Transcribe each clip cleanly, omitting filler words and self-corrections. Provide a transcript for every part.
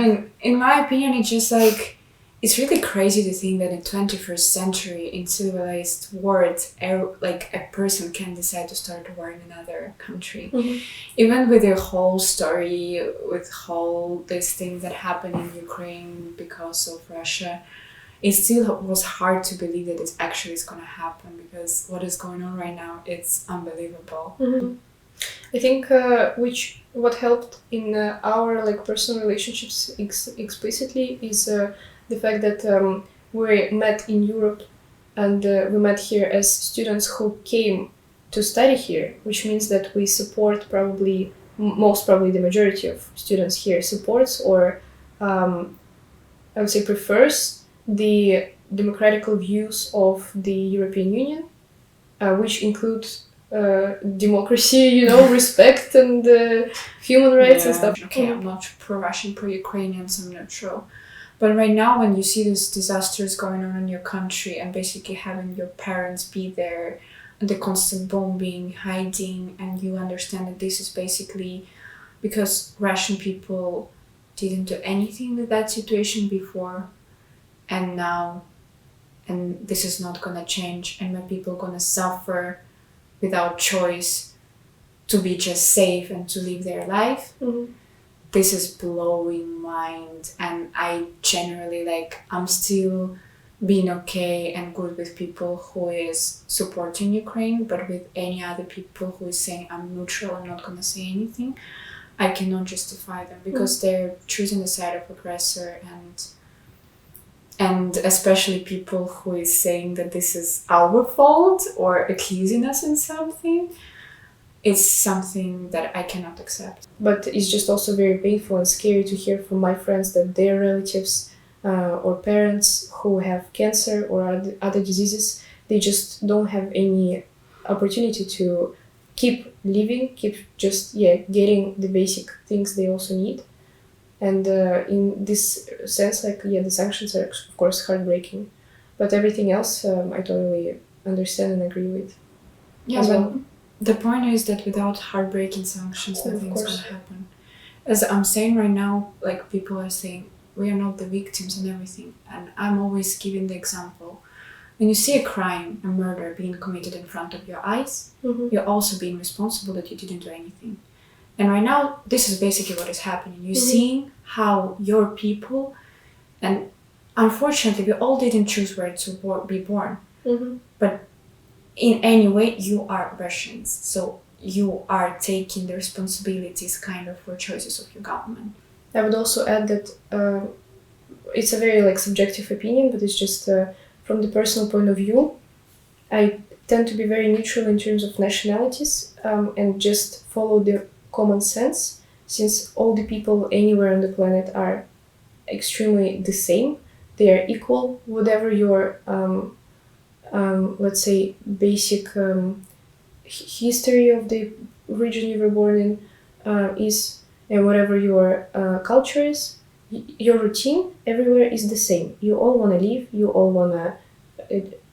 mean, in my opinion, it's just like, it's really crazy to think that in 21st century, in civilized world, like a person can decide to start a war in another country. Even with the whole story, with all these things that happened in Ukraine because of Russia, it still was hard to believe that it actually is going to happen, because what is going on right now, it's unbelievable. I think what helped in our like personal relationships explicitly is the fact that we met in Europe, and we met here as students who came to study here, which means that we support most probably the majority of students here supports or I would say prefers the democratical views of the European Union, which includes democracy, respect and human rights and stuff. Okay, I'm not pro-Russian, pro-Ukrainian, so I'm not sure. But right now, when you see these disasters going on in your country and basically having your parents be there and the constant bombing, hiding, and you understand that this is basically because Russian people didn't do anything with that situation before, and now, and this is not gonna change, and my people gonna suffer without choice to be just safe and to live their life. This is blowing mind, and I generally I'm still being okay and good with people who is supporting Ukraine, but with any other people who is saying I'm neutral, I'm not gonna say anything, I cannot justify them, because they're choosing the side of aggressor, and especially people who is saying that this is our fault or accusing us in something. It's something that I cannot accept. But it's just also very painful and scary to hear from my friends that their relatives or parents who have cancer or other diseases, they just don't have any opportunity to keep living, getting the basic things they also need. And in this sense, the sanctions are of course heartbreaking, but everything else I totally understand and agree with. Yeah, but the point is that without heartbreaking sanctions, nothing's going to happen. As I'm saying right now, people are saying we are not the victims and everything, and I'm always giving the example. When you see a crime, a murder being committed in front of your eyes, you're also being responsible that you didn't do anything. And right now, this is basically what is happening. You're seeing how your people, and unfortunately, we all didn't choose where to be born. But in any way, you are Russians. So you are taking the responsibilities for choices of your government. I would also add that it's a very subjective opinion, but it's just from the personal point of view. I tend to be very neutral in terms of nationalities and just follow the common sense, since all the people anywhere on the planet are extremely the same. They are equal, whatever your let's say basic history of the region you were born in is, and whatever your culture is, your routine everywhere is the same. You all want to live, you all want to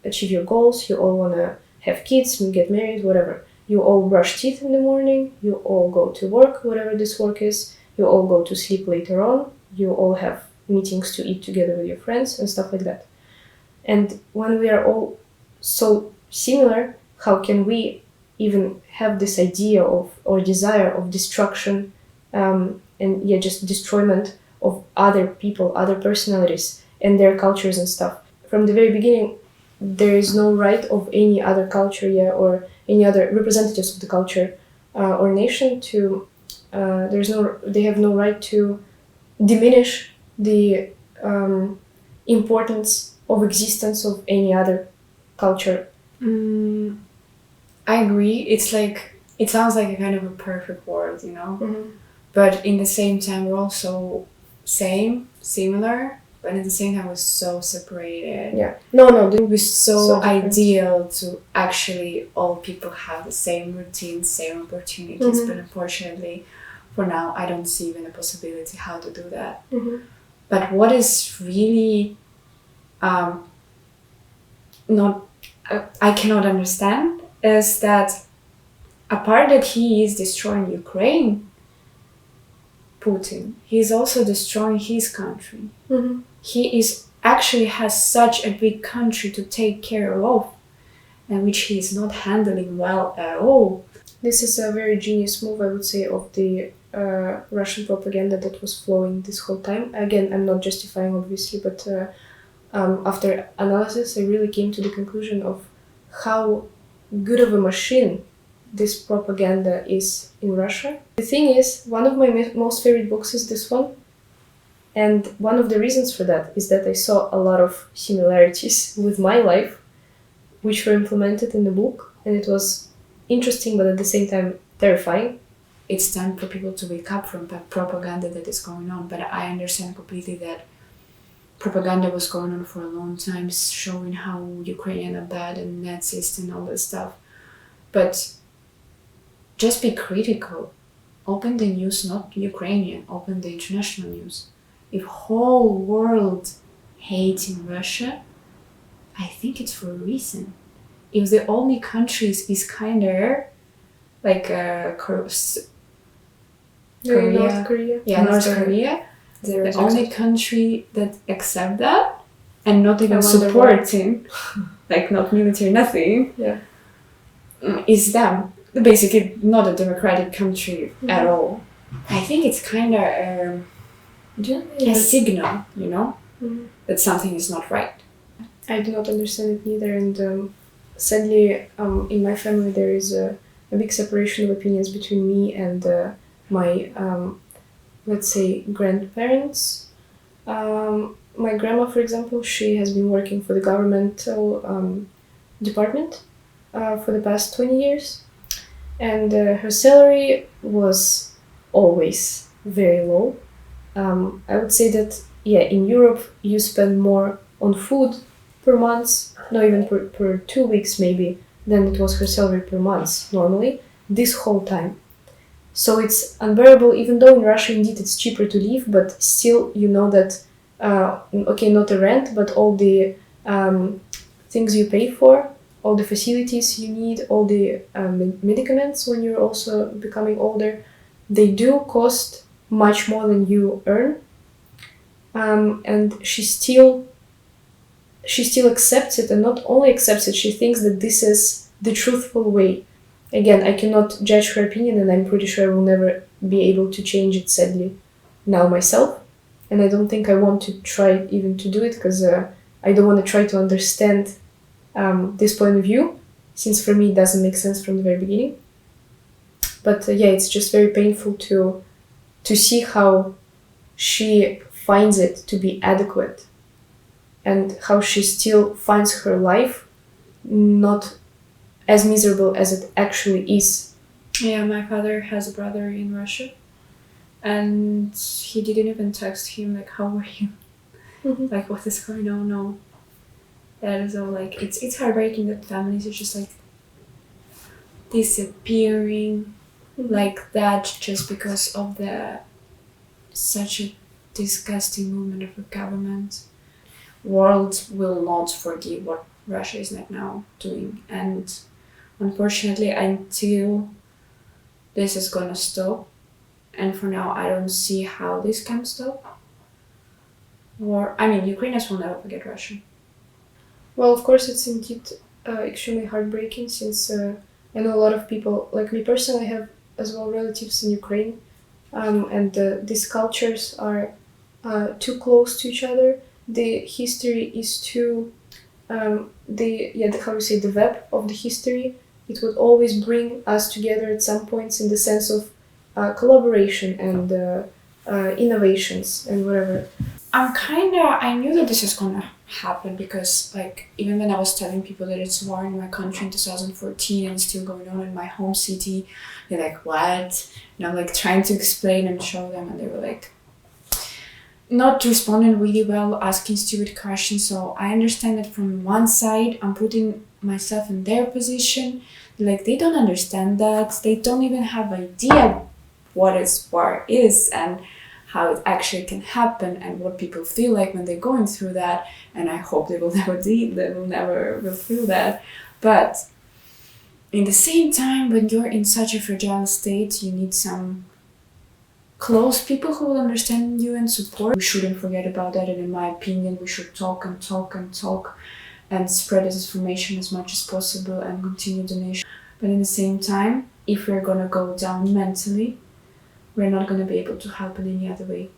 achieve your goals, you all want to have kids, get married, whatever. You all brush teeth in the morning, you all go to work, whatever this work is, you all go to sleep later on, you all have meetings to eat together with your friends and stuff like that. And when we are all so similar, how can we even have this idea of or desire of destruction and just destroyment of other people, other personalities and their cultures and stuff? From the very beginning, there is no right of any other culture or any other representatives of the culture or nation to they have no right to diminish the importance of existence of any other culture. I agree. It's it sounds like a kind of a perfect world, But in the same time, we're also similar, but at the same time, we're so separated. Yeah. No. It would be so ideal to actually all people have the same routine, same opportunities, but unfortunately, for now, I don't see even a possibility how to do that. But what is really I cannot understand is that apart that he is destroying Ukraine, Putin, he's also destroying his country. Mm-hmm. He actually has such a big country to take care of, and which he is not handling well at all. This is a very genius move, I would say, of the Russian propaganda that was flowing this whole time. Again, I'm not justifying, obviously, but after analysis, I really came to the conclusion of how good of a machine this propaganda is in Russia. The thing is, one of my most favorite books is this one. And one of the reasons for that is that I saw a lot of similarities with my life, which were implemented in the book. And it was interesting, but at the same time terrifying. It's time for people to wake up from the propaganda that is going on. But I understand completely that propaganda was going on for a long time, showing how Ukrainians are bad and Nazis and all this stuff. But just be critical. Open the news, not Ukrainian. Open the international news. If whole world hating Russia, I think it's for a reason. If the only countries is kind of like North Korea. Yeah, North Korea. The only country that accept that and not even supporting, like not military, nothing, is them. Basically, not a democratic country at all. I think it's kind of a signal, that something is not right. I do not understand it neither, and sadly, in my family there is a big separation of opinions between me and my, let's say, grandparents. My grandma, for example, she has been working for the governmental department for the past 20 years, and her salary was always very low. I would say that, in Europe you spend more on food per month, not even per 2 weeks maybe, than it was her salary per month normally, this whole time. So it's unbearable, even though in Russia indeed it's cheaper to live, but still you know that, not the rent, but all the things you pay for, all the facilities you need, all the medicaments when you're also becoming older, they do cost much more than you earn. And she still accepts it, and not only accepts it, she thinks that this is the truthful way. Again, I cannot judge her opinion, and I'm pretty sure I will never be able to change it, sadly, now myself. And I don't think I want to try even to do it, because I don't want to try to understand this point of view, since for me it doesn't make sense from the very beginning. But it's just very painful to see how she finds it to be adequate, and how she still finds her life not as miserable as it actually is. Yeah, my father has a brother in Russia, and he didn't even text him like, how are you? Mm-hmm. Like, what is going on? No. That is all like, it's heartbreaking that families are just like disappearing like that just because of such a disgusting movement of the government. World will not forgive what Russia is now doing, and unfortunately, until this is gonna stop, and for now I don't see how this can stop. Ukrainians will never forget Russia. Well, of course, it's indeed extremely heartbreaking, since I know a lot of people, like me personally, I have as well relatives in Ukraine, and these cultures are too close to each other. The history is too, the web of the history, it would always bring us together at some points in the sense of collaboration and innovations and whatever. I knew that this is gonna happen, because like even when I was telling people that it's war in my country in 2014 and it's still going on in my home city, they're like, what? And I'm like trying to explain and show them, and they were like not responding really well, asking stupid questions. So I understand that from one side I'm putting myself in their position, like they don't understand that, they don't even have idea what war is and how it actually can happen and what people feel like when they're going through that. And I hope they will never will feel that. But in the same time, when you're in such a fragile state, you need some close people who will understand you and support. We shouldn't forget about that, and in my opinion, we should talk and talk and talk and spread this information as much as possible and continue donation. But at the same time, if we're gonna go down mentally, we're not gonna be able to help in any other way.